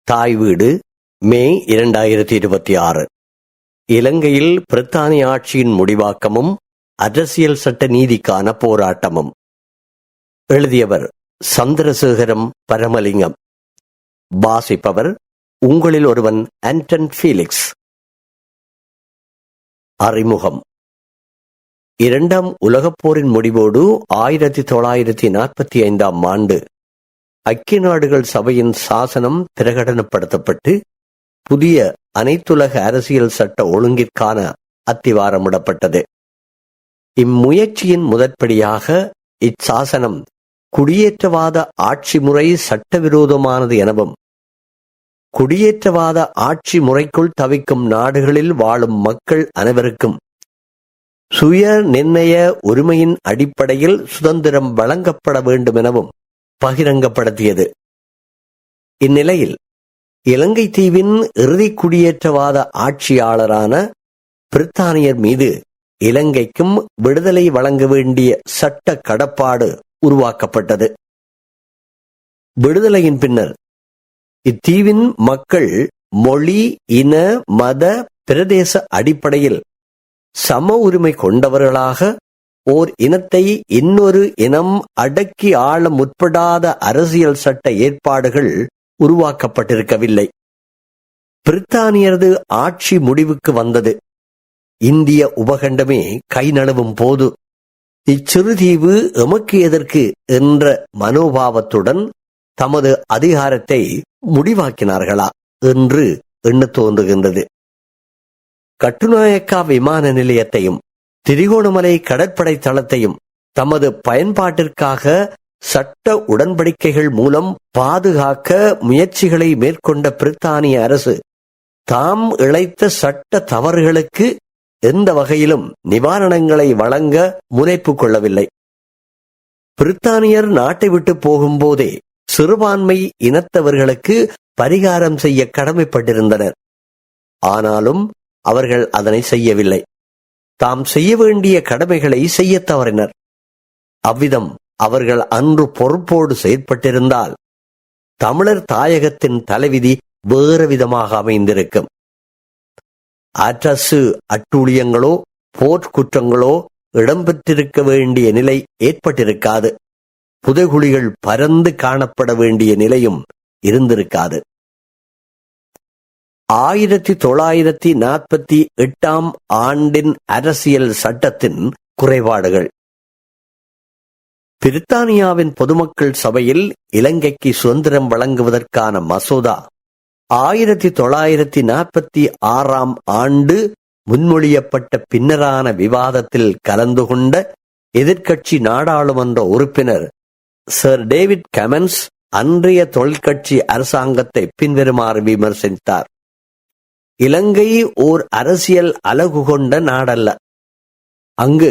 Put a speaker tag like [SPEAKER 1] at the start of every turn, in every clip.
[SPEAKER 1] தாய் வீடு மே 2026. இலங்கையில் பிரித்தானிய ஆட்சியின் முடிவாக்கமும் அரசியல் சட்ட நீதிக்கான போராட்டமும். எழுதியவர் சந்திரசேகரம் பரமலிங்கம். வாசிப்பவர் உங்களில் ஒருவன் ஆண்டன் ஃபீலிக்ஸ். அறிமுகம். இரண்டாம் உலகப் போரின் முடிவோடு 1945ஆம் ஆண்டு ஐக்கிய நாடுகள் சபையின் சாசனம் பிரகடனப்படுத்தப்பட்டு புதிய அனைத்துலக அரசியல் சட்ட ஒழுங்கிற்கான அத்திவாரமிடப்பட்டது. இம்முயற்சியின் முதற்படியாக இச்சாசனம் குடியேற்றவாத ஆட்சி முறை சட்டவிரோதமானது எனவும், குடியேற்றவாத ஆட்சி முறைக்குள் தவிக்கும் நாடுகளில் வாழும் மக்கள் அனைவருக்கும் சுய நிர்ணய உரிமையின் அடிப்படையில் சுதந்திரம் வழங்கப்பட வேண்டும் எனவும் பகிரங்கப்படுத்தியது. இந்நிலையில் இலங்கை தீவின் இறுதி குடியேற்றவாத ஆட்சியாளரான பிரித்தானியர் மீது இலங்கைக்கும் விடுதலை வழங்க வேண்டிய சட்ட கடப்பாடு உருவாக்கப்பட்டது. விடுதலையின் பின்னர் இத்தீவின் மக்கள் மொழி, இன, மத, பிரதேச அடிப்படையில் சம உரிமை கொண்டவர்களாக ஓர் இனத்தை இன்னொரு இனம் அடக்கி ஆள முற்படாத அரசியல் சட்ட ஏற்பாடுகள் உருவாக்கப்பட்டிருக்கவில்லை. பிரித்தானியரது ஆட்சி முடிவுக்கு வந்தது. இந்திய உபகண்டமே கை நழுவும் போது இச்சிறுதீவு எமக்கு எதற்கு என்ற மனோபாவத்துடன் தமது அதிகாரத்தை முடிவாக்கினார்களா என்று எண்ண தோன்றுகின்றது. கட்டுநாயக்கா விமான நிலையத்தையும் திரிகோணமலை கடற்படை தளத்தையும் தமது பயன்பாட்டிற்காக சட்ட உடன்படிக்கைகள் மூலம் பாதுகாக்க முயற்சிகளை மேற்கொண்ட பிரித்தானிய அரசு தாம் இழைத்த சட்ட தவறுகளுக்கு எந்த வகையிலும் நிவாரணங்களை வழங்க முனைப்பு கொள்ளவில்லை. பிரித்தானியர் நாட்டை விட்டு போகும்போதே சிறுபான்மை இனத்தவர்களுக்கு பரிகாரம் செய்ய கடமைப்பட்டிருந்தனர். ஆனாலும் அவர்கள் அதனை செய்யவில்லை. தாம் செய்ய வேண்டிய கடமைகளை செய்ய தவறினர். அவ்விதம் அவர்கள் அன்று பொறுப்போடு செயற்பட்டிருந்தால் தமிழர் தாயகத்தின் தலைவிதி வேறு விதமாக அமைந்திருக்கும். அரசு அட்டூழியங்களோ போர்க்குற்றங்களோ இடம்பெற்றிருக்க வேண்டிய நிலை ஏற்பட்டிருக்காது. புதைகுழிகள் பரந்து காணப்பட வேண்டிய நிலையும் இருந்திருக்காது. 1948ஆம் ஆண்டின் அரசியல் சட்டத்தின் குறைபாடுகள். பிரித்தானியாவின் பொதுமக்கள் சபையில் இலங்கைக்கு சுதந்திரம் வழங்குவதற்கான மசோதா 1946ஆம் ஆண்டு முன்மொழியப்பட்ட பின்னரான விவாதத்தில் கலந்து கொண்ட எதிர்க்கட்சி நாடாளுமன்ற உறுப்பினர் சர் டேவிட் கமென்ஸ் அன்றைய தொழிற்கட்சி அரசாங்கத்தை பின்வருமாறு விமர்சித்தார். இலங்கை ஓர் அரசியல் அலகு கொண்ட நாடல்ல. அங்கு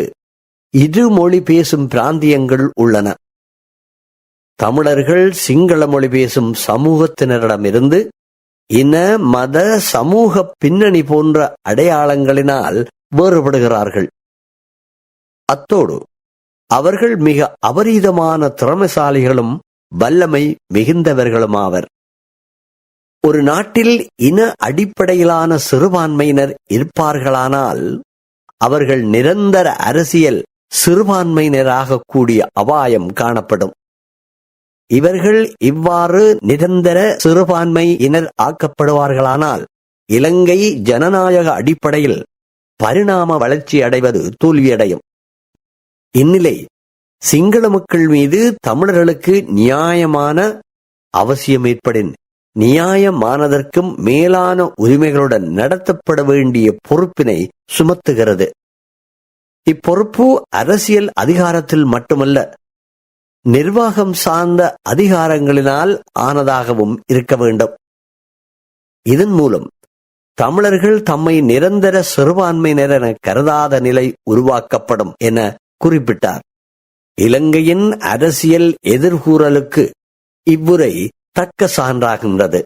[SPEAKER 1] இரு மொழி பேசும் பிராந்தியங்கள் உள்ளன. தமிழர்கள் சிங்கள மொழி பேசும் சமூகத்தினரிடமிருந்து இன, மத, சமூக பின்னணி போன்ற அடையாளங்களினால் வேறுபடுகிறார்கள். அத்தோடு அவர்கள் மிக அபரீதமான திறமைசாலிகளும் வல்லமை மிகுந்தவர்களுமாவர். ஒரு நாட்டில் இன அடிப்படையிலான சிறுபான்மையினர் இருப்பார்களானால் அவர்கள் நிரந்தர அரசியல் சிறுபான்மையினராக கூடிய அபாயம் காணப்படும். இவர்கள் இவ்வாறு நிரந்தர சிறுபான்மையினர் ஆக்கப்படுவார்களானால் இலங்கை ஜனநாயக அடிப்படையில் பரிணாம வளர்ச்சி அடைவது தோல்வியடையும். இந்நிலை சிங்கள மக்கள் மீது தமிழர்களுக்கு நியாயமான அவசியம் ஏற்படின் நியாயமானதற்கும் மேலான உரிமைகளுடன் நடத்தப்பட வேண்டிய பொறுப்பினை சுமத்துகிறது. இப்பொறுப்பு அரசியல் அதிகாரத்தில் மட்டுமல்ல, நிர்வாகம் சார்ந்த அதிகாரங்களினால் ஆனதாகவும் இருக்க வேண்டும். இதன் மூலம் தமிழர்கள் தம்மை நிரந்தர சிறுபான்மையினர் என கருதாத நிலை உருவாக்கப்படும் என குறிப்பிட்டார். இலங்கையின் அரசியல் எதிர்கூறலுக்கு இவ்வுரை தக்க சான்றாகின்றது.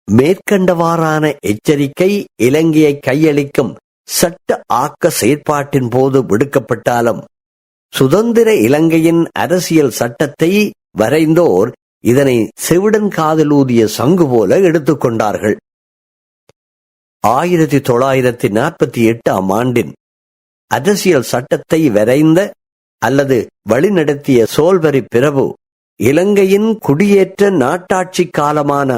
[SPEAKER 1] மேற்கண்டவாறான எச்சரிக்கை இலங்கையை கையளிக்கும் சட்ட ஆக்க செயற்பாட்டின் போது விடுக்கப்பட்டாலும் சுதந்திர இலங்கையின் அரசியல் சட்டத்தை வரைந்தோர் இதனை செவிடன் காதலூதிய சங்கு போல எடுத்துக்கொண்டார்கள். 1948 ஆண்டின் அரசியல் சட்டத்தை வரைந்த அல்லது வழிநடத்திய சோல்பரி பிரபு இலங்கையின் குடியேற்ற நாட்டாட்சி காலமான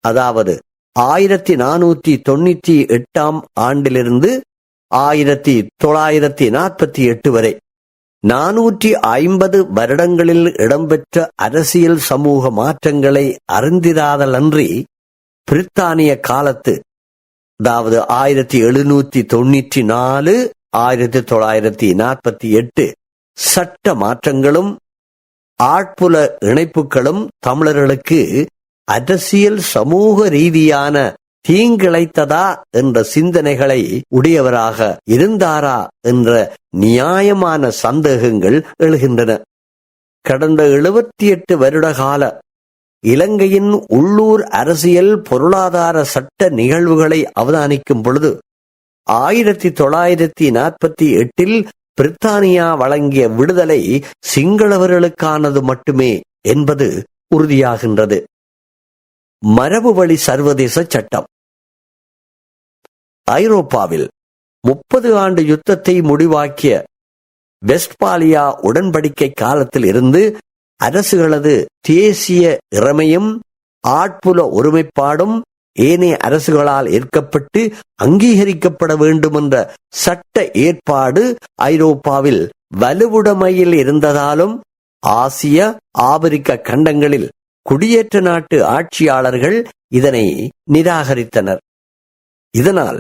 [SPEAKER 1] அதாவது 1498 ஆண்டிலிருந்து 1948 வரை 450 வருடங்களில் இடம்பெற்ற அரசியல் சமூக மாற்றங்களை அறிந்திராதலன்றி பிரித்தானிய காலத்து அதாவது 1794 1948 சட்ட மாற்றங்களும் ஆட்புல இணைப்புகளும் தமிழர்களுக்கு அரசியல் சமூக ரீதியான தீங்கிழைத்ததா என்ற சிந்தனைகளை உடையவராக இருந்தாரா என்ற நியாயமான சந்தேகங்கள் எழுகின்றன. கடந்த 78 வருட கால இலங்கையின் உள்ளூர் அரசியல் பொருளாதார சட்ட நிகழ்வுகளை அவதானிக்கும் பொழுது 1948 பிரித்தானியா வழங்கிய விடுதலை சிங்களவர்களுக்கானது மட்டுமே என்பது உறுதியாகின்றது. மரபு வழி சர்வதேச சட்டம் ஐரோப்பாவில் 30 ஆண்டு யுத்தத்தை முடிவாக்கிய வெஸ்ட்பாலியா உடன்படிக்கை காலத்தில் இருந்து அரசுகளது தேசிய இறைமையும் ஆட்புல ஒருமைப்பாடும் ஏனைய அரசுகளால் ஏற்கப்பட்டு அங்கீகரிக்கப்பட வேண்டும் என்ற சட்ட ஏற்பாடு ஐரோப்பாவில் வலுவுடைமையில் இருந்ததாலும் ஆசிய ஆப்பிரிக்க கண்டங்களில் குடியேற்ற நாட்டு ஆட்சியாளர்கள் இதனை நிராகரித்தனர். இதனால்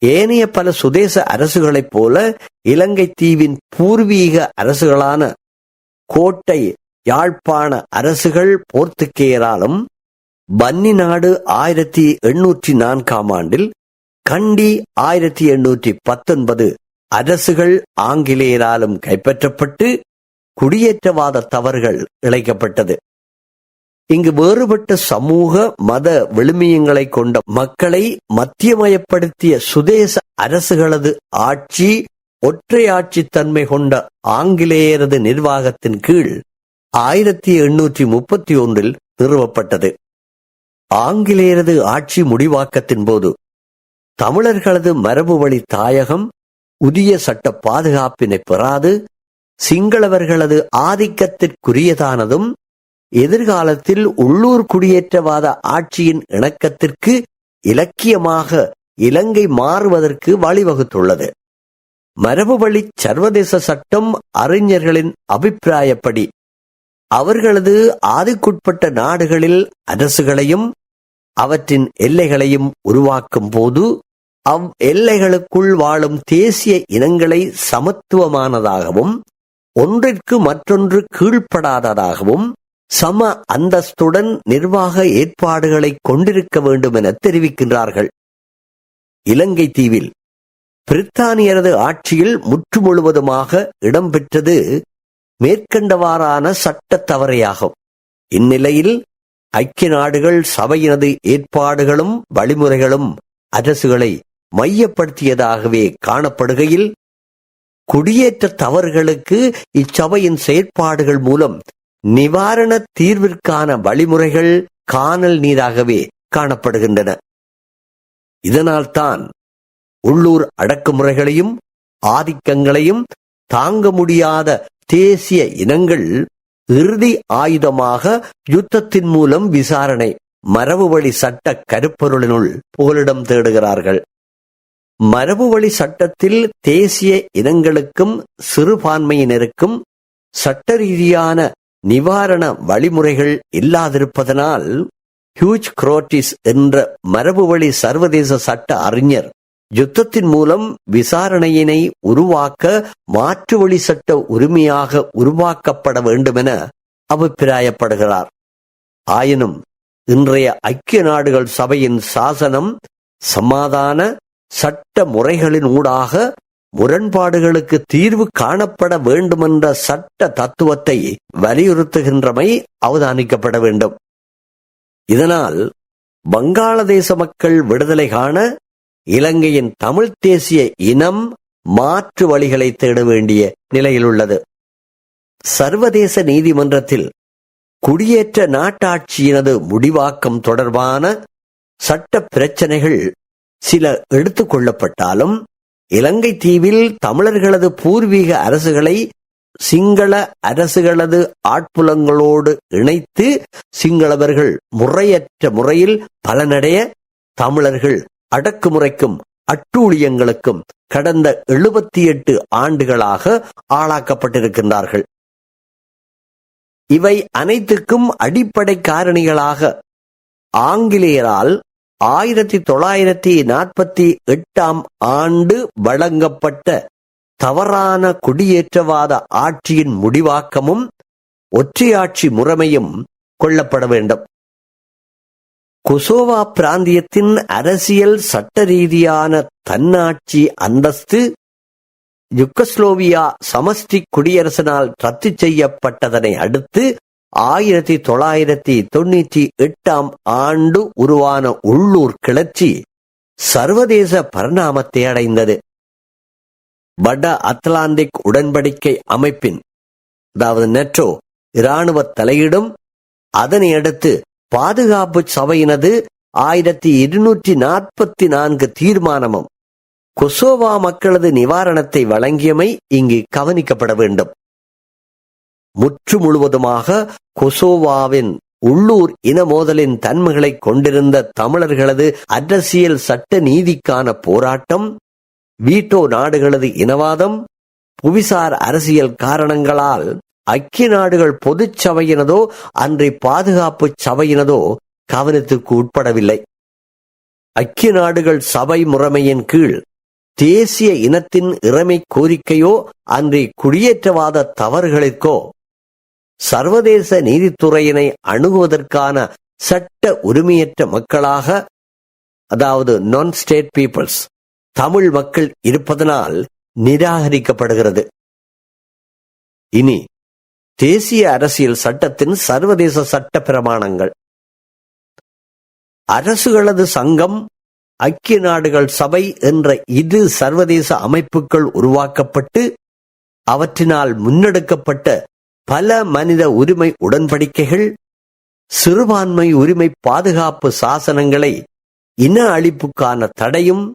[SPEAKER 1] ஏனைய பல சுதேச அரசுகளைப் போல இலங்கை தீவின் பூர்வீக அரசுகளான கோட்டை யாழ்ப்பாண அரசுகள் போர்த்துக்கேயராலும் பன்னி நாடு 1804 ஆண்டில் கண்டி 1819 அரசுகள் ஆங்கிலேயராலும் கைப்பற்றப்பட்டு குடியேற்றவாத தவறுகள் இழைக்கப்பட்டது. இங்கு வேறுபட்ட சமூக மத விழுமியங்களை கொண்ட மக்களை மத்தியமயப்படுத்திய சுதேச அரசுகளது ஆட்சி ஒற்றையாட்சி தன்மை கொண்ட ஆங்கிலேயரது நிர்வாகத்தின் கீழ் 1831 நிறுவப்பட்டது. ஆங்கிலேயரது ஆட்சி முடிவாக்கத்தின் போது தமிழர்களது மரபு வழி தாயகம் உரிய சட்ட பாதுகாப்பினை பெறாது சிங்களவர்களது ஆதிக்கத்திற்குரியதானதும் எதிர்காலத்தில் உள்ளூர் குடியேற்றவாத ஆட்சியின் இணக்கத்திற்கு இலக்கியமாக இலங்கை மாறுவதற்கு வழிவகுத்துள்ளது. மரபு வழி சர்வதேச சட்டம் அறிஞர்களின் அபிப்பிராயப்படி அவர்களது ஆதிக்குட்பட்ட நாடுகளில் அரசுகளையும் அவற்றின் எல்லைகளையும் உருவாக்கும் போது அவ் எல்லைகளுக்குள் வாழும் தேசிய இனங்களை சமத்துவமானதாகவும் ஒன்றிற்கு மற்றொன்று கீழ்ப்படாததாகவும் சம அந்தஸ்துடன் நிர்வாக ஏற்பாடுகளை கொண்டிருக்க வேண்டும் என தெரிவிக்கின்றார்கள். இலங்கை தீவில் பிரித்தானியரது ஆட்சியில் முற்றுமுழுவதுமாக இடம்பெற்றது மேற்கண்டவாறான சட்ட தவறையாகும். இந்நிலையில் ஐக்கிய நாடுகள் சபையினது ஏற்பாடுகளும் வழிமுறைகளும் அரசுகளை மையப்படுத்தியதாகவே காணப்படுகையில் குடியேற்ற தவறுகளுக்கு இச்சபையின் செயற்பாடுகள் மூலம் நிவாரண தீர்விற்கான வழிமுறைகள் காணல் நீராகவே காணப்படுகின்றன. இதனால்தான் உள்ளூர் அடக்குமுறைகளையும் ஆதிக்கங்களையும் தாங்க முடியாத தேசிய இனங்கள் இறுதி ஆயுதமாக யுத்தத்தின் மூலம் விசாரணை மரபு வழி சட்ட கருப்பொருளினுள் புகலிடம் தேடுகிறார்கள். மரபு வழி சட்டத்தில் தேசிய இனங்களுக்கும் சிறுபான்மையினருக்கும் சட்ட ரீதியான நிவாரண வழிமுறைகள் இல்லாதிருப்பதனால் ஹியூஜ் குரோட்டிஸ் என்ற மரபு வழி சர்வதேச சட்ட அறிஞர் யுத்தத்தின் மூலம் விசாரணையினை உருவாக்க மாற்று வழி சட்ட உரிமையாக உருவாக்கப்பட வேண்டுமென அபிப்பிராயப்படுகிறார். ஆயினும் இன்றைய ஐக்கிய நாடுகள் சபையின் சாசனம் சமாதான சட்ட முறைகளின் ஊடாக முரண்பாடுகளுக்கு தீர்வு காணப்பட வேண்டுமென்ற சட்ட தத்துவத்தை வலியுறுத்துகின்றமை அவதானிக்கப்பட வேண்டும். இதனால் வங்காளதேச மக்கள் விடுதலை காண இலங்கையின் தமிழ் தேசிய இனம் மாற்று வழிகளை தேட வேண்டிய நிலையில் உள்ளது. சர்வதேச நீதிமன்றத்தில் குடியேற்ற நாட்டாட்சியினது முடிவாக்கம் தொடர்பான சட்ட பிரச்சனைகள் சில எடுத்துக் கொள்ளப்பட்டாலும் இலங்கை தீவில் தமிழர்களது பூர்வீக அரசுகளை சிங்கள அரசுகளது ஆட்புலங்களோடு இணைத்து சிங்களவர்கள் முறையற்ற முறையில் பலனடைய தமிழர்கள் அடக்குமுறைக்கும் அட்டூழியங்களுக்கும் கடந்த 78 ஆண்டுகளாக ஆளாக்கப்பட்டிருக்கின்றார்கள். இவை அனைத்துக்கும் அடிப்படை காரணிகளாக ஆங்கிலேயரால் 1948 ஆண்டு வழங்கப்பட்ட தவறான குடியேற்றவாத ஆட்சியின் முடிவாக்கமும் ஒற்றையாட்சி முறைமையும் கொள்ளப்பட வேண்டும். கொசோவா பிராந்தியத்தின் அரசியல் சட்ட ரீதியான தன்னாட்சி அந்தஸ்து யுகஸ்லோவியா சமஷ்டி குடியரசினால் ரத்து செய்யப்பட்டதனை அடுத்து 1998 ஆண்டு உருவான உள்ளூர் கிளர்ச்சி சர்வதேச பரிணாமத்தை அடைந்தது. வட அத்லாந்திக் உடன்படிக்கை அமைப்பின் அதாவது நெட்டோ இராணுவ தலையீடும் அதனை அடுத்து பாதுகாப்பு சபையினது 1244 தீர்மானமும் கொசோவா மக்களது நிவாரணத்தை வழங்கியமை இங்கு கவனிக்கப்பட வேண்டும். முற்று முழுவதுமாக கொசோவாவின் உள்ளூர் இன மோதலின் தன்மைகளை கொண்டிருந்த தமிழர்களது அரசியல் சட்ட நீதிக்கான போராட்டம், வீட்டோ நாடுகளது இனவாதம், புவிசார் அரசியல் காரணங்களால் ஐக்கிய நாடுகள் பொதுச் சபையினதோ அன்றி பாதுகாப்பு சபையினதோ கவனத்துக்கு உட்படவில்லை. ஐக்கிய நாடுகள் சபை முறைமையின் கீழ் தேசிய இனத்தின் இறைமை கோரிக்கையோ அன்றி குடியேற்றவாத தவறுகளுக்கோ சர்வதேச நீதித்துறையினை அணுகுவதற்கான சட்ட உரிமையற்ற மக்களாக அதாவது நான் ஸ்டேட் பீப்புள்ஸ் தமிழ் மக்கள் இருப்பதனால் நிராகரிக்கப்படுகிறது. இனி தேசிய அரசியல் சட்டத்தின் சர்வதேச சட்ட பிரமாணங்கள். அரசுகளது சங்கம், ஐக்கிய நாடுகள் சபை என்ற இரு சர்வதேச அமைப்புகள் உருவாக்கப்பட்டு அவற்றினால் முன்னெடுக்கப்பட்ட பல மனித உரிமை உடன்படிக்கைகள், சிறுபான்மை உரிமை பாதுகாப்பு சாசனங்களை இன அழிப்புக்கான தடையும்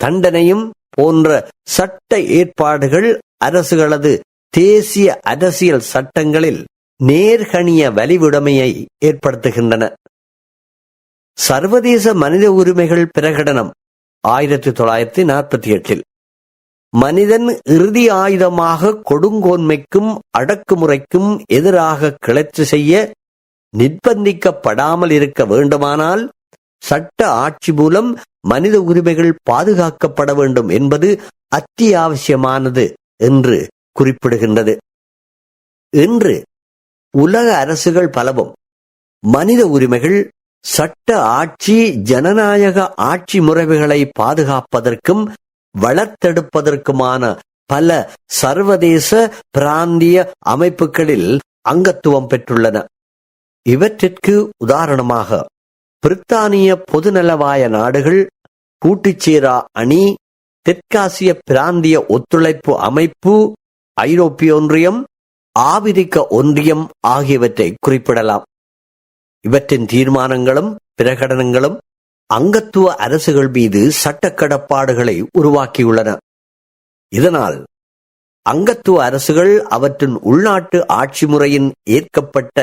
[SPEAKER 1] தண்டனையும் போன்ற சட்ட ஏற்பாடுகள் அரசுகளது தேசிய அரசியல் சட்டங்களில் நேர்கணிய வலிவுடைமையை ஏற்படுத்துகின்றன. சர்வதேச மனித உரிமைகள் பிரகடனம் 1948 மனிதன் இறுதி ஆயுதமாக கொடுங்கோன்மைக்கும் அடக்குமுறைக்கும் எதிராக கிளர்ச்சி செய்ய நிர்பந்திக்கப்படாமல் இருக்க வேண்டுமானால் சட்ட ஆட்சி மூலம் மனித உரிமைகள் பாதுகாக்கப்பட வேண்டும் என்பது அத்தியாவசியமானது என்று குறிப்பிடுகின்றது. இன்று உலக அரசுகள் பலவும் மனித உரிமைகள், சட்ட ஆட்சி, ஜனநாயக ஆட்சி முறைகளை பாதுகாப்பதற்கும் வளர்த்தெடுப்பதற்குமான பல சர்வதேச பிராந்திய அமைப்புகளில் அங்கத்துவம் பெற்றுள்ளன. இவற்றிற்கு உதாரணமாக பிரித்தானிய பொதுநலவாய நாடுகள், கூட்டுச்சேரா அணி, தெற்காசிய பிராந்திய ஒத்துழைப்பு அமைப்பு, ஐரோப்பிய ஒன்றியம், ஆபிரிக்க ஒன்றியம் ஆகியவற்றை குறிப்பிடலாம். இவற்றின் தீர்மானங்களும் பிரகடனங்களும் அங்கத்துவ அரசுகள் மீது சட்ட கடப்பாடுகளை உருவாக்கியுள்ளன. இதனால் அங்கத்துவ அரசுகள் அவற்றின் உள்நாட்டு ஆட்சி முறையின் ஏற்கப்பட்ட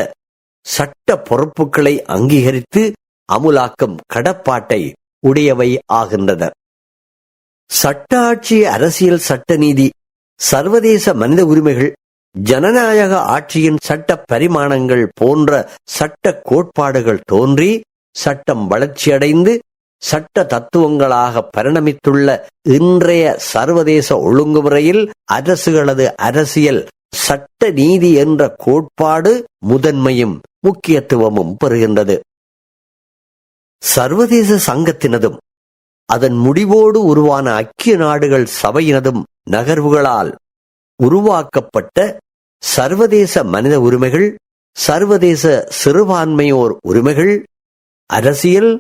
[SPEAKER 1] சட்ட பொறுப்புகளை அங்கீகரித்து அமுலாக்கும் கடப்பாட்டை உடையவை ஆகின்றன. சட்ட ஆட்சி, அரசியல் சட்ட நீதி, சர்வதேச மனித உரிமைகள், ஜனநாயக ஆட்சியின் சட்ட பரிமாணங்கள் போன்ற சட்ட கோட்பாடுகள் தோன்றி சட்டம் வளர்ச்சியடைந்து சட்ட தத்துவங்களாக பரிணமித்துள்ள இன்றைய சர்வதேச ஒழுங்குமுறையில் அரசுகளது அரசியல் சட்ட நீதி என்ற கோட்பாடு முதன்மையும் முக்கியத்துவமும் பெறுகின்றது. சர்வதேச சங்கத்தினதும் அதன் முடிவோடு உருவான ஐக்கிய நாடுகள் சபையினதும் நகர்வுகளால் உருவாக்கப்பட்ட சர்வதேச மனித உரிமைகள், சர்வதேச சிறுபான்மையோர் உரிமைகள், அரசியல்,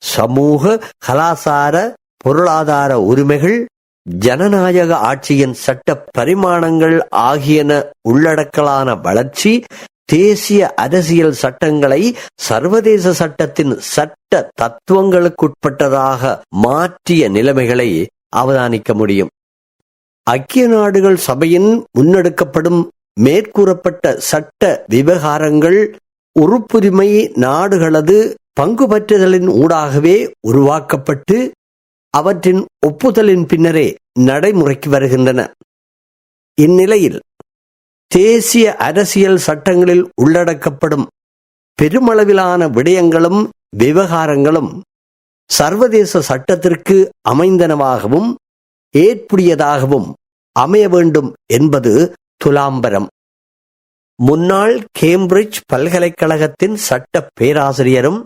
[SPEAKER 1] சமூக, கலாசார, பொருளாதார உரிமைகள், ஜனநாயக ஆட்சியின் சட்ட பரிமாணங்கள் ஆகியன உள்ளடக்கலான வளர்ச்சி தேசிய அரசியல் சட்டங்களை சர்வதேச சட்டத்தின் சட்ட தத்துவங்களுக்குட்பட்டதாக மாற்றிய நிலைமைகளை அவதானிக்க முடியும். ஐக்கிய நாடுகள் சபையின் முன்னெடுக்கப்படும் மேற்கூறப்பட்ட சட்ட விவகாரங்கள் உறுப்புரிமை நாடுகளது பங்கு பற்றுதலின் ஊடாகவே உருவாக்கப்பட்டு அவற்றின் ஒப்புதலின் பின்னரே நடைமுறைக்கு வருகின்றன. இந்நிலையில் தேசிய அரசியல் சட்டங்களில் உள்ளடக்கப்படும் பெருமளவிலான விடயங்களும் விவகாரங்களும் சர்வதேச சட்டத்திற்கு அமைந்தனவாகவும் ஏற்புடையதாகவும் அமைய வேண்டும் என்பது துலாம்பரம். முன்னாள் கேம்பிரிட்ஜ் பல்கலைக்கழகத்தின் சட்ட பேராசிரியரும்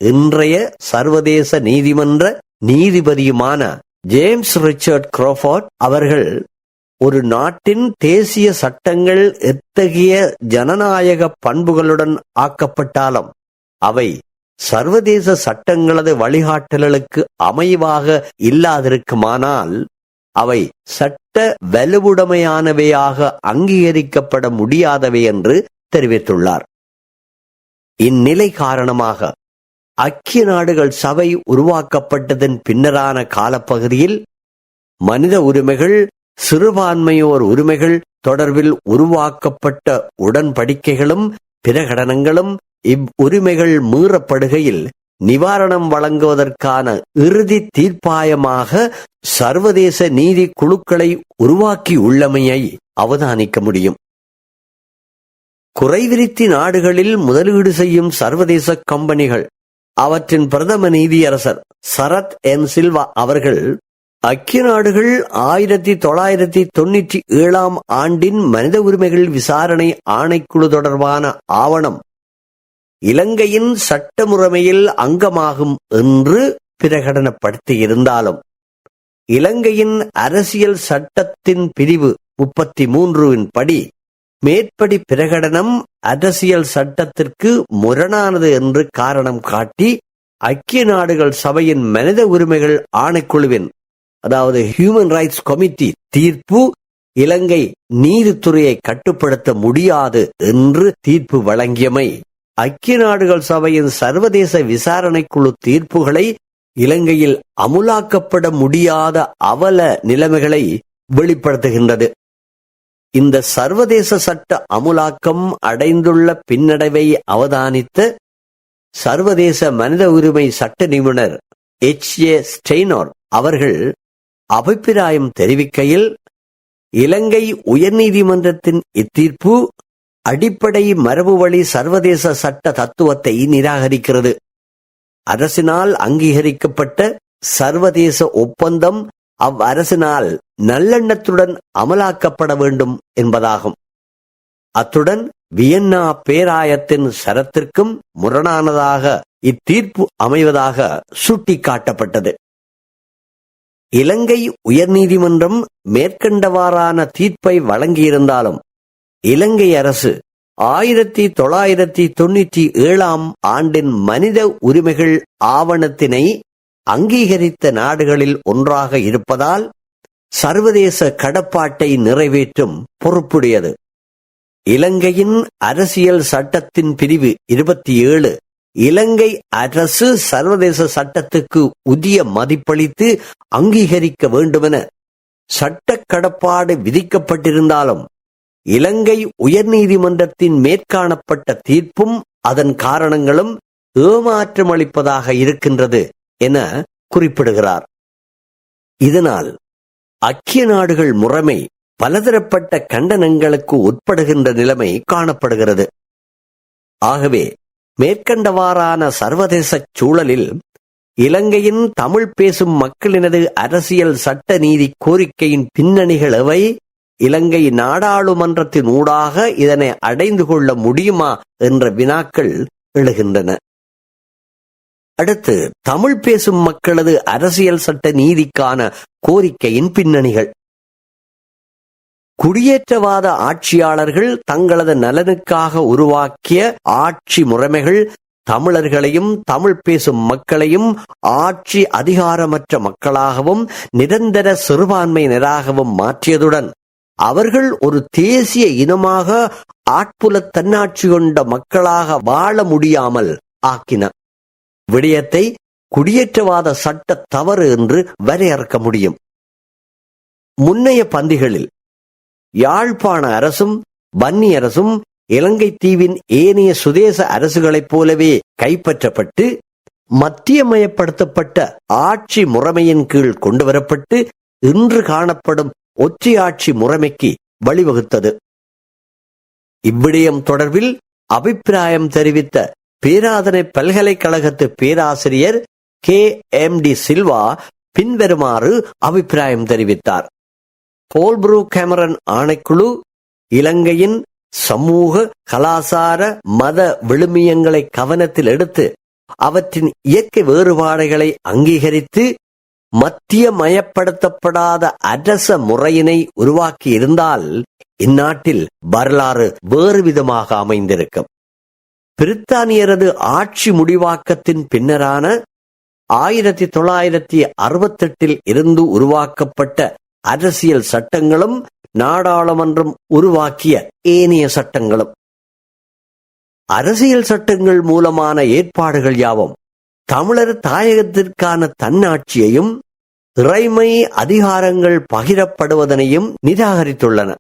[SPEAKER 1] இன்றைய சர்வதேச நீதிமன்ற நீதிபதியுமான ஜேம்ஸ் ரிச்சர்ட் க்ராஃபோர்ட் அவர்கள் ஒரு நாட்டின் தேசிய சட்டங்கள் எத்தகைய ஜனநாயக பண்புகளுடன் ஆக்கப்பட்டாலும் அவை சர்வதேச சட்டங்களது வழிகாட்டல்களுக்கு அமைவாக இல்லாதிருக்குமானால் அவை சட்ட வலுவுடைமையானவையாக அங்கீகரிக்கப்பட முடியாதவை என்று தெரிவித்துள்ளார். இந்நிலை காரணமாக ஐக்கிய நாடுகள் சபை உருவாக்கப்பட்டதன் பின்னரான காலப்பகுதியில் மனித உரிமைகள், சிறுபான்மையோர் உரிமைகள் தொடர்பில் உருவாக்கப்பட்ட உடன்படிக்கைகளும் பிரகடனங்களும் இவ்வுரிமைகள் மீறப்படுகையில் நிவாரணம் வழங்குவதற்கான இறுதி தீர்ப்பாயமாக சர்வதேச நீதி குழுக்களை உருவாக்கியுள்ளமையை அவதானிக்க முடியும். குறைவிருத்தி நாடுகளில் முதலீடு செய்யும் சர்வதேச கம்பெனிகள் அவற்றின் பிரதம நீதியரசர் சரத் என் சில்வா அவர்கள் ஐக்கிய நாடுகள் 1997 ஆண்டின் மனித உரிமைகள் விசாரணை ஆணைக்குழு தொடர்பான ஆவணம் இலங்கையின் சட்ட முறைமையில் அங்கமாகும் என்று பிரகடனப்படுத்தியிருந்தாலும் இலங்கையின் அரசியல் சட்டத்தின் பிரிவு 33 படி மேற்படி பிரகடனம் அரசியல் சட்டத்திற்கு முரணானது என்று காரணம் காட்டி ஐக்கிய நாடுகள் சபையின் மனித உரிமைகள் ஆணைக்குழுவின், அதாவது ஹியூமன் ரைட்ஸ் கமிட்டி தீர்ப்பு இலங்கை நீதித்துறையை கட்டுப்படுத்த முடியாது என்று தீர்ப்பு வழங்கியமை ஐக்கிய நாடுகள் சபையின் சர்வதேச விசாரணைக்குழு தீர்ப்புகளை இலங்கையில் அமுலாக்கப்பட முடியாத அவல நிலைமைகளை வெளிப்படுத்துகின்றது. இந்த சர்வதேச சட்ட அமுலாக்கம் அடைந்துள்ள பின்னடைவை அவதானித்த சர்வதேச மனித உரிமை சட்ட நிபுணர் H.A. ஸ்டெய்னர் அவர்கள் அபிப்பிராயம் தெரிவிக்கையில், இலங்கை உயர்நீதிமன்றத்தின் இத்தீர்ப்பு அடிப்படை மரபு வழி சர்வதேச சட்ட தத்துவத்தை நிராகரிக்கிறது. அரசினால் அங்கீகரிக்கப்பட்ட சர்வதேச ஒப்பந்தம் அவ்வரசினால் நல்லெண்ணத்துடன் அமலாக்கப்பட வேண்டும் என்பதாகும். அத்துடன் வியன்னா பேராயத்தின் சரத்திற்கும் முரணானதாக இத்தீர்ப்பு அமைவதாக சுட்டிக்காட்டப்பட்டது. இலங்கை உயர்நீதிமன்றம் மேற்கண்டவாறான தீர்ப்பை வழங்கியிருந்தாலும் இலங்கை அரசு 1997 ஆண்டின் மனித உரிமைகள் ஆவணத்தினை அங்கீகரித்த நாடுகளில் ஒன்றாக இருப்பதால் சர்வதேச கடப்பாட்டை நிறைவேற்றும் பொறுப்புடையது. இலங்கையின் அரசியல் சட்டத்தின் பிரிவு 27 இலங்கை அரசு சர்வதேச சட்டத்துக்கு உரிய மதிப்பளித்து அங்கீகரிக்க வேண்டுமென சட்ட கடப்பாடு விதிக்கப்பட்டிருந்தாலும் இலங்கை உயர்நீதிமன்றத்தின் மேற்காணப்பட்ட தீர்ப்பும் அதன் காரணங்களும் ஏமாற்றமளிப்பதாக இருக்கின்றது என குறிப்பிடுகிறார். இதனால் ஐக்கிய நாடுகள் முறைமை பலதரப்பட்ட கண்டனங்களுக்கு உட்படுகின்ற நிலைமை காணப்படுகிறது. ஆகவே மேற்கண்டவாறான சர்வதேச சூழலில் இலங்கையின் தமிழ் பேசும் மக்களினது அரசியல் சட்ட நீதி கோரிக்கையின் பின்னணிகள் எவை, இலங்கை நாடாளுமன்றத்தின் ஊடாக இதனை அடைந்து கொள்ள முடியுமா என்ற வினாக்கள் எழுகின்றன. அடுத்து, தமிழ் பேசும் மக்களது அரசியல் சட்ட நீதிக்கான கோரிக்கையின் பின்னணிகள். குடியேற்றவாத ஆட்சியாளர்கள் தங்களது நலனுக்காக உருவாக்கிய ஆட்சி முறைமைகள் தமிழர்களையும் தமிழ் பேசும் மக்களையும் ஆட்சி அதிகாரமற்ற மக்களாகவும் நிரந்தர சிறுபான்மையினராகவும் மாற்றியதுடன் அவர்கள் ஒரு தேசிய இனமாக ஆட்புல தன்னாட்சி கொண்ட மக்களாக வாழ முடியாமல் ஆக்கின விடயத்தை குடியேற்றவாத சட்ட தவறு என்று வரையறுக்க முடியும். முன்னைய பந்திகளில் யாழ்ப்பாண அரசும் வன்னி அரசும் இலங்கை தீவின் ஏனைய சுதேச அரசுகளைப் போலவே கைப்பற்றப்பட்டு மத்தியமயப்படுத்தப்பட்ட ஆட்சி முறைமையின் கீழ் கொண்டுவரப்பட்டு இன்று காணப்படும் ஒற்றையாட்சி முறைமைக்கு வழிவகுத்தது. இவ்விடயம் தொடர்பில் அபிப்பிராயம் தெரிவித்த பேராதனை பல்கலைக்கழகத்து பேராசிரியர் K.M.D. சில்வா பின்வருமாறு அபிப்பிராயம் தெரிவித்தார். போல்ப்ரூ கேமரன் ஆணைக்குழு இலங்கையின் சமூக, கலாசார, மத விழுமியங்களை கவனத்தில் எடுத்து அவற்றின் இயற்கை வேறுபாடுகளை அங்கீகரித்து மத்தியமயப்படுத்தப்படாத அரச முறையினை உருவாக்கி இருந்தால் இந்நாட்டில் வரலாறு வேறு விதமாக அமைந்திருக்கும். பிரித்தானியரது ஆட்சி முடிவாக்கத்தின் பின்னரான 1968 இருந்து உருவாக்கப்பட்ட அரசியல் சட்டங்களும் நாடாளுமன்றம் உருவாக்கிய ஏனைய சட்டங்களும் அரசியல் சட்டங்கள் மூலமான ஏற்பாடுகள் யாவும் தமிழர் தாயகத்திற்கான தன்னாட்சியையும் இறைமை அதிகாரங்கள் பகிரப்படுவதனையும் நிராகரித்துள்ளன.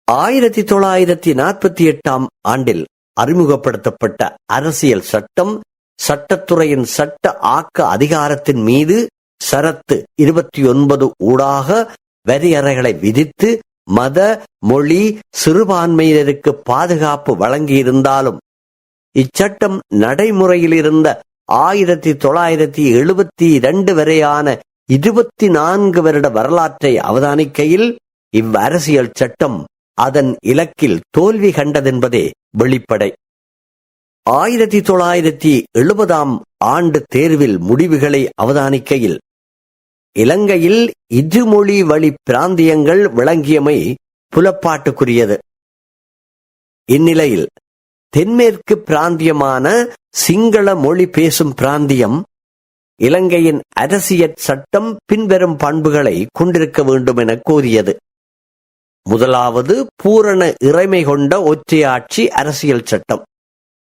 [SPEAKER 1] 1948 ஆண்டில் அறிமுகப்படுத்தப்பட்ட அரசியல் சட்டம் சட்டத்துறையின் சட்ட ஆக்க அதிகாரத்தின் மீது சரத்து 29 ஊடாக வரையறைகளை விதித்து மத, மொழி, சிறுபான்மையினருக்கு பாதுகாப்பு வழங்கியிருந்தாலும் இச்சட்டம் நடைமுறையில் இருந்த 1972 வரையான 24 வருட வரலாற்றை அவதானிக்கையில் இவ்வரசியல் சட்டம் அதன் இலக்கில் தோல்வி கண்டதென்பதே வெளிப்படை. 1970 ஆண்டு தேர்வில் முடிவுகளை அவதானிக்கையில் இலங்கையில் இருமொழி வழி பிராந்தியங்கள் விளங்கியமை புலப்பாட்டுக்குரியது. இந்நிலையில் தென்மேற்கு பிராந்தியமான சிங்கள மொழி பேசும் பிராந்தியம் இலங்கையின் அரசியல் சட்டம் பின்வரும் பண்புகளை கொண்டிருக்க வேண்டும் என கோரியது. முதலாவது, பூரண இறைமை கொண்ட ஒற்றையாட்சி அரசியல் சட்டம்.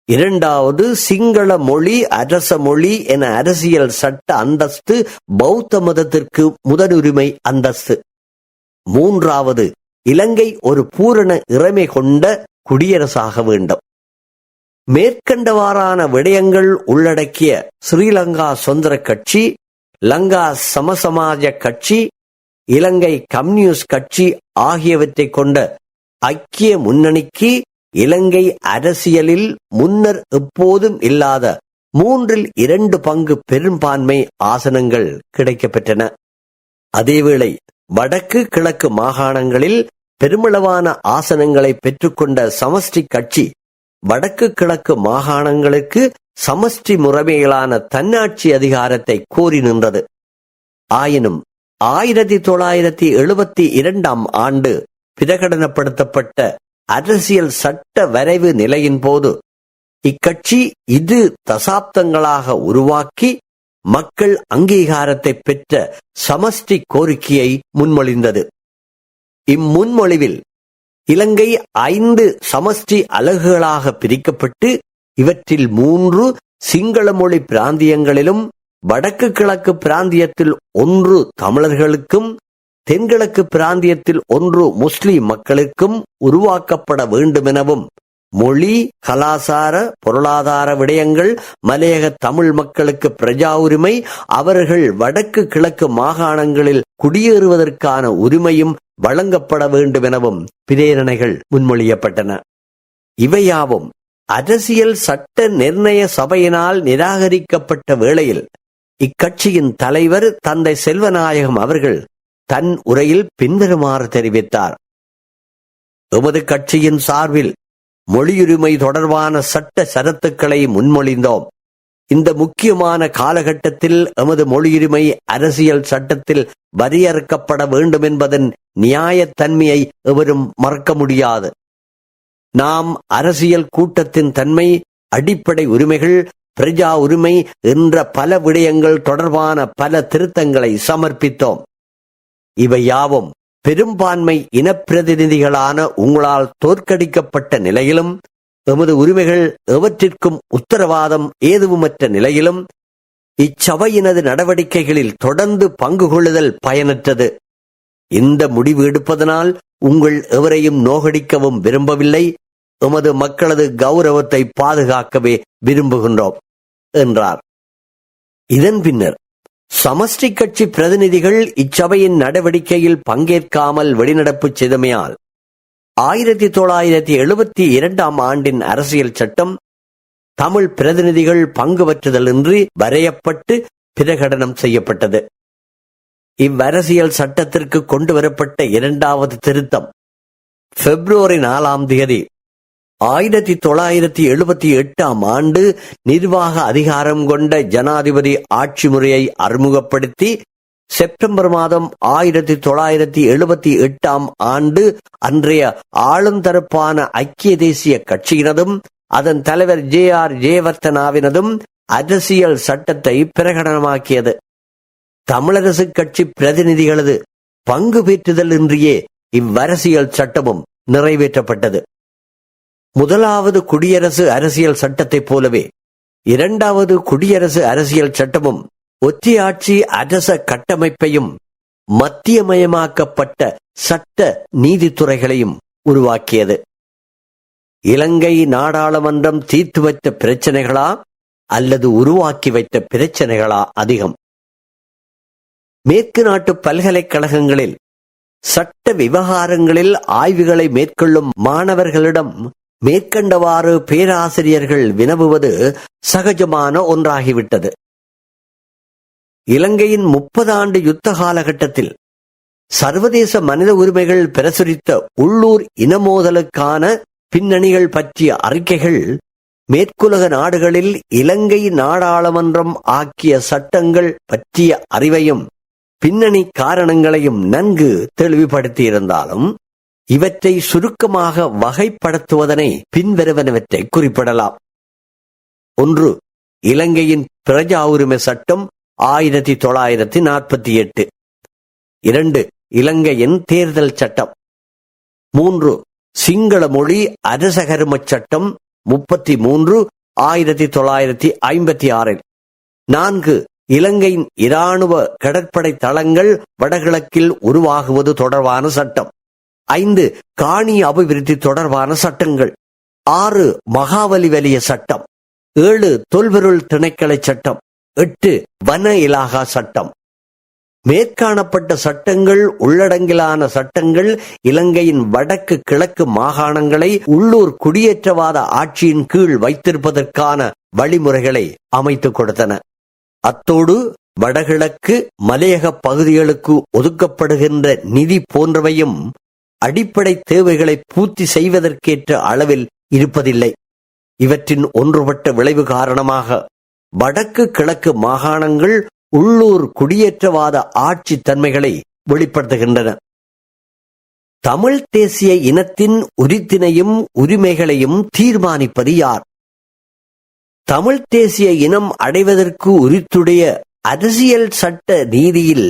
[SPEAKER 1] இரண்டாவது, சிங்கள மொழி அரச மொழி என அரசியல் சட்ட அந்தஸ்து பௌத்த மதத்திற்கு முதலுரிமை அந்தஸ்து. மூன்றாவது, இலங்கை ஒரு பூரண இறைமை கொண்ட குடியரசாக வேண்டும். மேற்கண்டவாறான விடயங்கள் உள்ளடக்கிய ஸ்ரீலங்கா சுதந்திர கட்சி, லங்கா சமசமாஜ கட்சி, இலங்கை கம்யூனிஸ்ட் கட்சி ஆகியவற்றை கொண்ட ஐக்கிய முன்னணிக்கு இலங்கை அரசியலில் முன்னர் எப்போதும் இல்லாத 3/2 பங்கு பெரும்பான்மை ஆசனங்கள் கிடைக்கப்பெற்றன. அதேவேளை வடக்கு கிழக்கு மாகாணங்களில் பெருமளவான ஆசனங்களை பெற்றுக்கொண்ட சமஷ்டி கட்சி வடக்கு கிழக்கு மாகாணங்களுக்கு சமஷ்டி முறைமையிலான தன்னாட்சி அதிகாரத்தை கோரி நின்றது. ஆயினும் 1972 ஆண்டு பிரகடனப்படுத்தப்பட்ட அரசியல் சட்ட வரைவு நிலையின் போது இக்கட்சி இது தசாப்தங்களாக உருவாக்கி மக்கள் அங்கீகாரத்தை பெற்ற சமஷ்டி கோரிக்கையை முன்மொழிந்தது. இம்முன்மொழிவில் இலங்கை 5 சமஷ்டி அலகுகளாக பிரிக்கப்பட்டு இவற்றில் 3 சிங்கள மொழி பிராந்தியங்களிலும் வடக்கு கிழக்கு பிராந்தியத்தில் 1 தமிழர்களுக்கும் தென்கிழக்கு பிராந்தியத்தில் 1 முஸ்லிம் மக்களுக்கும் உருவாக்கப்பட வேண்டுமெனவும் மொழி, கலாசார, பொருளாதார விடயங்கள் மலையக தமிழ் மக்களுக்கு பிரஜா உரிமை, அவர்கள் வடக்கு கிழக்கு மாகாணங்களில் குடியேறுவதற்கான உரிமையும் வழங்கப்பட வேண்டுமெனவும் பிரேரணைகள் முன்மொழியப்பட்டன. இவையாவும் அரசியல் சட்ட நிர்ணய சபையினால் நிராகரிக்கப்பட்ட வேளையில் இக்கட்சியின் தலைவர் தந்தை செல்வநாயகம் அவர்கள் தன் உரையில் பின்வருமாறு தெரிவித்தார். எமது கட்சியின் சார்பில் மொழியுரிமை தொடர்பான சட்ட சரத்துக்களை முன்மொழிந்தோம். இந்த முக்கியமான காலகட்டத்தில் எமது மொழியுரிமை அரசியல் சட்டத்தில் வரையறுக்கப்பட வேண்டும் என்பதன் நியாயத்தன்மையை எவரும் மறக்க முடியாது. நாம் அரசியல் கூட்டத்தின் தன்மை, அடிப்படை உரிமைகள், பிரஜா உரிமை என்ற பல விடயங்கள் தொடர்பான பல திருத்தங்களை சமர்ப்பித்தோம். இவை யாவும் பெரும்பான்மை இனப்பிரதிநிதிகளான உங்களால் தோற்கடிக்கப்பட்ட நிலையிலும், எமது உரிமைகள் எவற்றிற்கும் உத்தரவாதம் ஏதுவுமற்ற நிலையிலும், இச்சபையினது நடவடிக்கைகளில் தொடர்ந்து பங்கு கொள்ளுதல் பயனற்றது. இந்த முடிவு எடுப்பதனால் உங்கள் எவரையும் நோகடிக்கவும் விரும்பவில்லை, எமது மக்களது கௌரவத்தை பாதுகாக்கவே விரும்புகின்றோம் என்றார். இதன் பின்னர் சமஷ்டி கட்சி பிரதிநிதிகள் இச்சபையின் நடவடிக்கையில் பங்கேற்காமல் வெளிநடப்பு செய்தமையால் 1972 ஆண்டின் அரசியல் சட்டம் தமிழ் பிரதிநிதிகள் பங்கு பெற்றுதலின்றி வரையப்பட்டு பிரகடனம் செய்யப்பட்டது. இவ்வரசியல் சட்டத்திற்கு கொண்டுவரப்பட்ட இரண்டாவது திருத்தம் பிப்ரவரி 4 1978 ஆண்டு நிர்வாக அதிகாரம் கொண்ட ஜனாதிபதி ஆட்சி முறையை அறிமுகப்படுத்தி செப்டம்பர் 1978 ஆண்டு அன்றைய ஆளுந்தரப்பான ஐக்கிய தேசிய கட்சியினதும் அதன் தலைவர் J.R. ஜெயவர்த்தனாவினதும் அரசியல் சட்டத்தை பிரகடனமாக்கியது. தமிழரசு கட்சி பிரதிநிதிகளது பங்கு பெற்றுதல் இன்றியே இவ்வரசியல் சட்டமும் நிறைவேற்றப்பட்டது. முதலாவது குடியரசு அரசியல் சட்டத்தைப் போலவே இரண்டாவது குடியரசு அரசியல் சட்டமும் ஒற்றையாட்சி அரச கட்டமைப்பையும் மத்தியமயமாக்கப்பட்ட சட்ட நீதித்துறைகளையும் உருவாக்கியது. இலங்கை நாடாளுமன்றம் தீர்த்து வைத்த பிரச்சனைகளா அல்லது உருவாக்கி வைத்த பிரச்சனைகளா அதிகம்? மேற்கு நாட்டு பல்கலைக்கழகங்களில் சட்ட விவகாரங்களில் ஆய்வுகளை மேற்கொள்ளும் மாணவர்களிடம் மேற்கண்டவாறு பேராசிரியர்கள் வினவுவது சகஜமான ஒன்றாகிவிட்டது. இலங்கையின் 30 ஆண்டு யுத்த காலகட்டத்தில் சர்வதேச மனித உரிமைகள் பிரசுரித்த உள்ளூர் இனமோதலுக்கான பின்னணிகள் பற்றிய அறிக்கைகள் மேற்குலக நாடுகளில் இலங்கை நாடாளுமன்றம் ஆக்கிய சட்டங்கள் பற்றிய அறிவையும் பின்னணி காரணங்களையும் நன்கு தெளிவுபடுத்தியிருந்தாலும் இவற்றை சுருக்கமாக வகைப்படுத்துவதனை பின்வருவனவற்றை குறிப்பிடலாம். 1. இலங்கையின் பிரஜா உரிமை சட்டம் 1948. 2. இலங்கையின் தேர்தல் சட்டம். 3. சிங்கள மொழி அரசகர்ம சட்டம் 33 1956. 4. இலங்கையின் இராணுவ கடற்படை தளங்கள் வடகிழக்கில் உருவாகுவது தொடர்பான சட்டம். 5. காணி அபிவிருத்தி தொடர்பான சட்டங்கள். 6. மகாவலி வலிய சட்டம். 7. தொல்பொருள் திணைக்கள சட்டம். 8. வன இலாகா சட்டம். மேற்காணப்பட்ட சட்டங்கள் உள்ளடங்கிலான சட்டங்கள் இலங்கையின் வடக்கு கிழக்கு மாகாணங்களை உள்ளூர் குடியேற்றவாத ஆட்சியின் கீழ் வைத்திருப்பதற்கான வழிமுறைகளை அமைத்துக் கொடுத்தன. அத்தோடு வடகிழக்கு மலையக பகுதிகளுக்கு ஒதுக்கப்படுகின்ற நிதி போன்றவையும் அடிப்படை தேவைகளை பூர்த்தி செய்வதற்கேற்ற அளவில் இருப்பதில்லை. இவற்றின் ஒன்றுபட்ட விளைவு காரணமாக வடக்கு கிழக்கு மாகாணங்கள் உள்ளூர் குடியேற்றவாத ஆட்சி தன்மைகளை வெளிப்படுத்துகின்றன. தமிழ் தேசிய இனத்தின் உரித்தினையும் உரிமைகளையும் தீர்மானிப்பது யார்? தமிழ் தேசிய இனம் அடைவதற்கு உரித்துடைய அரசியல் சட்ட நீதியில்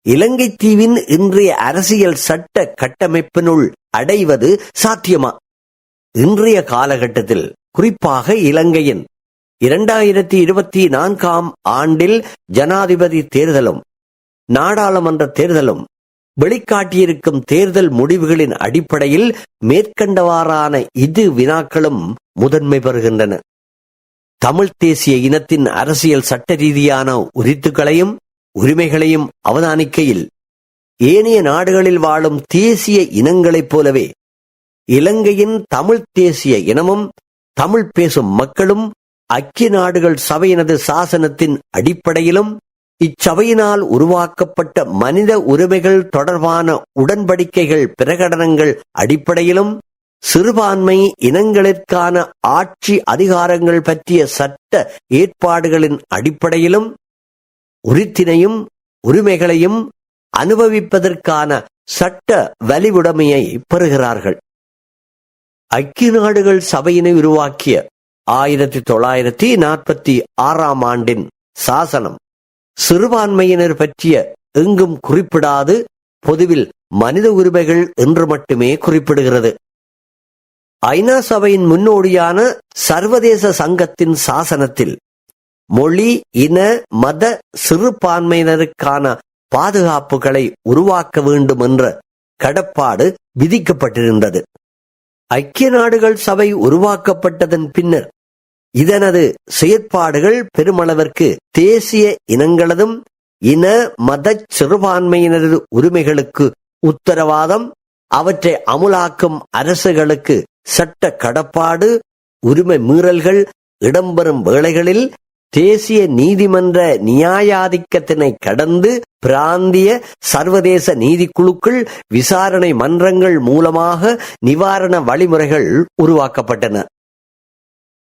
[SPEAKER 1] இலங்கை தீவின் இன்றைய அரசியல் சட்ட கட்டமைப்பினுள் அடைவது சாத்தியமா? இன்றைய காலகட்டத்தில் குறிப்பாக இலங்கையின் 2024 ஆண்டில் ஜனாதிபதி தேர்தலும் நாடாளுமன்ற தேர்தலும் வெளிக்காட்டியிருக்கும் தேர்தல் முடிவுகளின் அடிப்படையில் மேற்கண்டவாறான இது வினாக்களும் முதன்மை பெறுகின்றன. தமிழ் தேசிய இனத்தின் அரசியல் சட்ட ரீதியான உரித்துக்களையும் உரிமைகளையும் அவதானிக்கையில் ஏனைய நாடுகளில் வாழும் தேசிய இனங்களைப் போலவே இலங்கையின் தமிழ் தேசிய இனமும் தமிழ் பேசும் மக்களும் ஐக்கிய நாடுகள் சபையினது சாசனத்தின் அடிப்படையிலும் இச்சபையினால் உருவாக்கப்பட்ட மனித உரிமைகள் தொடர்பான உடன்படிக்கைகள் பிரகடனங்கள் அடிப்படையிலும் சிறுபான்மை இனங்களுக்கான ஆட்சி அதிகாரங்கள் பற்றிய சட்ட ஏற்பாடுகளின் அடிப்படையிலும் உரித்தினையும் உரிமைகளையும் அனுபவிப்பதற்கான சட்ட வலிவுடைமையை பெறுகிறார்கள். ஐக்கிய நாடுகள் சபையினை உருவாக்கிய 1946 ஆண்டின் சாசனம் சிறுபான்மையினர் பற்றிய எங்கும் குறிப்பிடாது பொதுவில் மனித உரிமைகள் என்று மட்டுமே குறிப்பிடுகிறது. ஐநா சபையின் முன்னோடியான சர்வதேச சங்கத்தின் சாசனத்தில் மொழி, இன, மத சிறுபான்மையினருக்கான பாதுகாப்புகளை உருவாக்க வேண்டும் என்ற கடப்பாடு விதிக்கப்பட்டிருந்தது. ஐக்கிய நாடுகள் சபை உருவாக்கப்பட்டதன் பின்னர் இதனது செயற்பாடுகள் பெருமளவிற்கு தேசிய இனங்களதும் இன மத சிறுபான்மையினரது உரிமைகளுக்கு உத்தரவாதம், அவற்றை அமுலாக்கும் அரசுகளுக்கு சட்ட கடப்பாடு, உரிமை மீறல்கள் இடம்பெறும் வேளைகளில் தேசிய நீதிமன்ற நியாயாதிக்கத்தினை கடந்து பிராந்திய சர்வதேச நீதிக்குழுக்கள், விசாரணை மன்றங்கள் மூலமாக நிவாரண வழிமுறைகள் உருவாக்கப்பட்டன.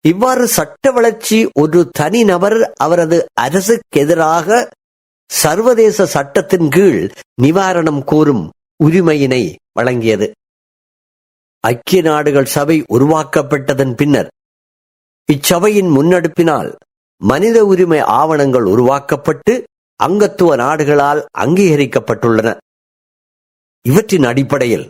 [SPEAKER 1] இவ்வாறு சட்ட வளர்ச்சி ஒரு தனிநபர் அவரது அரசுக்கு எதிராக சர்வதேச சட்டத்தின் கீழ் நிவாரணம் கோரும் உரிமையினை வழங்கியது. ஐக்கிய நாடுகள் சபை உருவாக்கப்பட்டதன் பின்னர் இச்சபையின் முன்னெடுப்பினால் மனித உரிமை ஆவணங்கள் உருவாக்கப்பட்டு அங்கத்துவ நாடுகளால் அங்கீகரிக்கப்பட்டுள்ளன. இவற்றின் அடிப்படையில்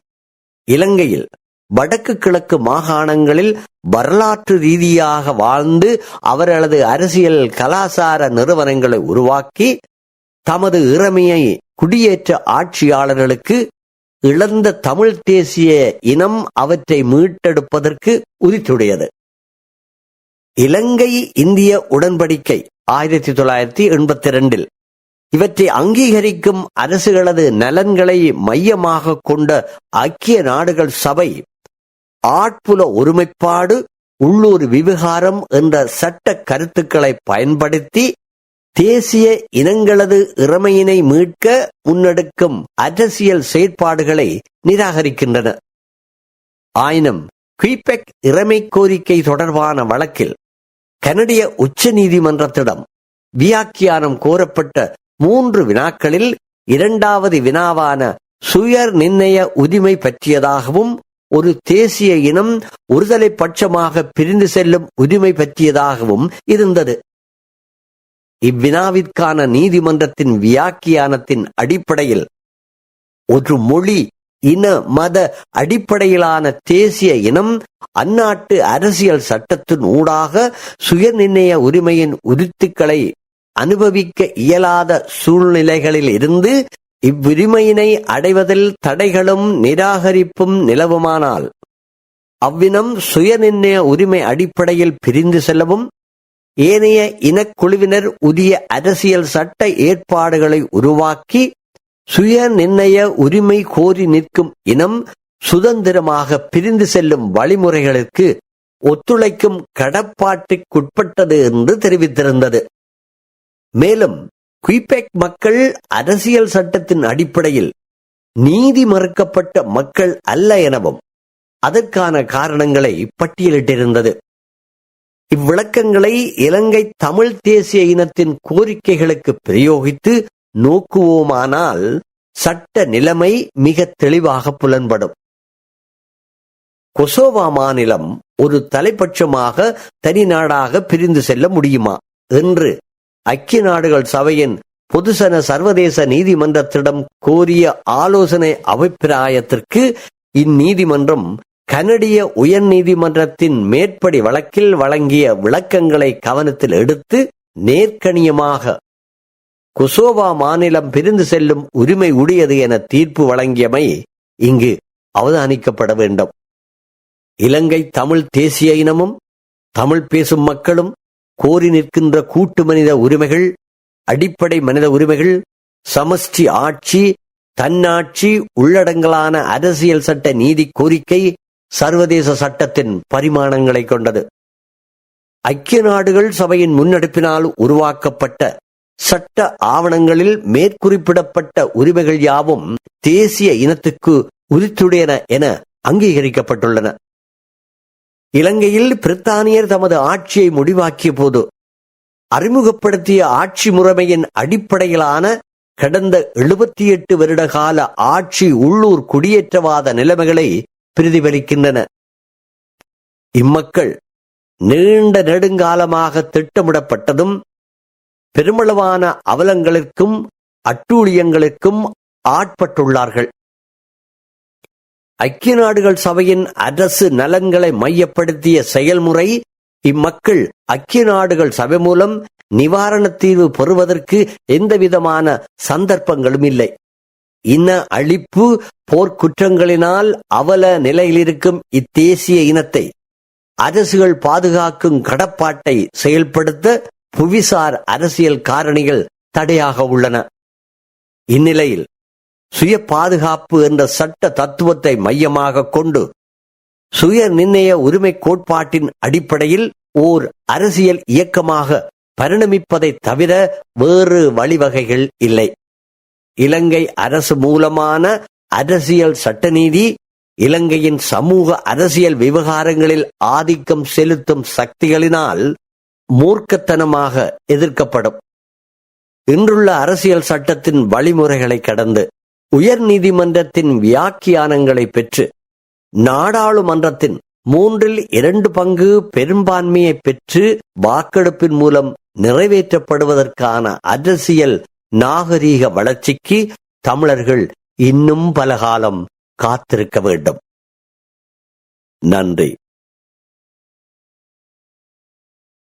[SPEAKER 1] இலங்கையில் வடக்கு கிழக்கு மாகாணங்களில் வரலாற்று ரீதியாக வாழ்ந்து அவர்களது அரசியல் கலாசார நிறுவனங்களை உருவாக்கி தமது இறைமையை குடியேற்ற ஆட்சியாளர்களுக்கு இழந்த தமிழ் தேசிய இனம் அவற்றை மீட்டெடுப்பதற்கு உரித்துடையது. இலங்கை இந்திய உடன்படிக்கை 1982 இவற்றை அங்கீகரிக்கும் அரசுகளது நலன்களை மையமாக கொண்ட ஐக்கிய நாடுகள் சபை ஆட்புல ஒருமைப்பாடு, உள்ளூர் விவகாரம் என்ற சட்ட கருத்துக்களை பயன்படுத்தி தேசிய இனங்களது இறைமையினை மீட்க முன்னெடுக்கும் அரசியல் செயற்பாடுகளை நிராகரிக்கின்றன. ஆயினும் குயிபெக் இறைமை கோரிக்கை தொடர்பான வழக்கில் கனடிய உச்ச நீதிமன்றத்திடம் வியாக்கியானம் கோரப்பட்ட 3 வினாக்களில் 2வது வினாவான சுயர் நிர்ணய உரிமை பற்றியதாகவும் ஒரு தேசிய இனம் ஒருதலை பட்சமாக பிரிந்து செல்லும் உரிமை பற்றியதாகவும் இருந்தது. இவ்வினாவிற்கான நீதிமன்றத்தின் வியாக்கியானத்தின் அடிப்படையில் ஒரு மொழி, இன, மத அடிப்படையிலான தேசிய இனம் அந்நாட்டு அரசியல் சட்டத்தின் ஊடாக சுயநிர்ணய உரிமையின் உரித்துக்களை அனுபவிக்க இயலாத சூழ்நிலைகளில் இருந்து இவ்வுரிமையினை அடைவதில் தடைகளும் நிராகரிப்பும் நிலவுமானால் அவ்வினம் சுயநிர்ணய உரிமை அடிப்படையில் பிரிந்து செல்லவும், ஏனைய இனக்குழுவினர் உரிய அரசியல் சட்ட ஏற்பாடுகளை உருவாக்கி சுய நிர்ணய உரிமை கோரி நிற்கும் இனம் சுதந்திரமாக பிரிந்து செல்லும் வழிமுறைகளுக்கு ஒத்துழைக்கும் கடப்பாட்டுக்குட்பட்டது என்று தெரிவித்திருந்தது. மேலும் குயிபெக் மக்கள் அரசியல் சட்டத்தின் அடிப்படையில் நீதி மறுக்கப்பட்ட மக்கள் அல்ல எனவும் அதற்கான காரணங்களை பட்டியலிட்டிருந்தது. இவ்விளக்கங்களை இலங்கை தமிழ் தேசிய இனத்தின் கோரிக்கைகளுக்கு பிரயோகித்து நோக்குவோமானால் சட்ட நிலைமை மிக தெளிவாக புலன்படும். கொசோவா மாநிலம் ஒரு தலைப்பட்சமாக தனி நாடாக பிரிந்து செல்ல முடியுமா என்று ஐக்கிய நாடுகள் சபையின் பொதுசன சர்வதேச நீதிமன்றத்திடம் கோரிய ஆலோசனை அபிப்பிராயத்திற்கு இந்நீதிமன்றம் கனடிய உயர் நீதிமன்றத்தின் மேற்படி வழக்கில் வழங்கிய விளக்கங்களை கவனத்தில் எடுத்து நேர்கணியமாக கொசோவா மாநிலம் பிரிந்து செல்லும் உரிமை உடையது என தீர்ப்பு வழங்கியமை இங்கு அவதானிக்கப்பட வேண்டும். இலங்கை தமிழ் தேசிய இனமும் தமிழ் பேசும் மக்களும் கோரி நிற்கின்ற கூட்டு மனித உரிமைகள், அடிப்படை மனித உரிமைகள், சமஷ்டி ஆட்சி, தன்னாட்சி உள்ளடங்கலான அரசியல் சட்ட நீதி கோரிக்கை சர்வதேச சட்டத்தின் பரிமாணங்களை கொண்டது. ஐக்கிய நாடுகள் சபையின் முன்னெடுப்பினால் உருவாக்கப்பட்ட சட்ட ஆவணங்களில் மேற்குறிப்பிடப்பட்ட உரிமைகள் யாவும் தேசிய இனத்துக்கு உரித்துடையன என அங்கீகரிக்கப்பட்டுள்ளன. இலங்கையில் பிரித்தானியர் தமது ஆட்சியை முடிவாக்கிய போது அறிமுகப்படுத்திய ஆட்சி முறைமையின் அடிப்படையிலான கடந்த 78 வருட கால ஆட்சி உள்ளூர் குடியேற்றவாத நிலைமைகளை பிரதிபலிக்கின்றன. இம்மக்கள் நீண்ட நெடுங்காலமாக திட்டமிடப்பட்டதும் பெருமளவான அவலங்களுக்கும் அட்டூழியங்களுக்கும் ஆட்பட்டுள்ளார்கள். ஐக்கிய நாடுகள் சபையின் அரசு நலன்களை மையப்படுத்திய செயல்முறை இம்மக்கள் ஐக்கிய நாடுகள் சபை மூலம் நிவாரண தீர்வு பெறுவதற்கு எந்தவிதமான சந்தர்ப்பங்களும் இல்லை. இன அழிப்பு போர்க்குற்றங்களினால் அவல நிலையிலிருக்கும் இத்தேசிய இனத்தை அரசுகள் பாதுகாக்கும் கடப்பாட்டை செயல்படுத்த புவிசார் அரசியல் காரணிகள் தடையாக உள்ளன. இந்நிலையில் சுய பாதுகாப்பு என்ற சட்ட தத்துவத்தை மையமாக கொண்டு சுய நிர்ணய உரிமை கோட்பாட்டின் அடிப்படையில் ஓர் அரசியல் இயக்கமாக பரிணமிப்பதை தவிர வேறு வழிவகைகள் இல்லை. இலங்கை அரசு மூலமான அரசியல் சட்டநீதி இலங்கையின் சமூக அரசியல் விவகாரங்களில் ஆதிக்கம் செலுத்தும் சக்திகளினால் மூர்க்கத்தனமாக எதிர்க்கப்படும். இன்றுள்ள அரசியல் சட்டத்தின் வழிமுறைகளை கடந்து உயர் நீதிமன்றத்தின் வியாக்கியானங்களை பெற்று நாடாளுமன்றத்தின் 2/3 பெரும்பான்மையை பெற்று வாக்கெடுப்பின் மூலம் நிறைவேற்றப்படுவதற்கான அரசியல் நாகரீக வளர்ச்சிக்கு தமிழர்கள் இன்னும் பல காலம் காத்திருக்க வேண்டும். நன்றி.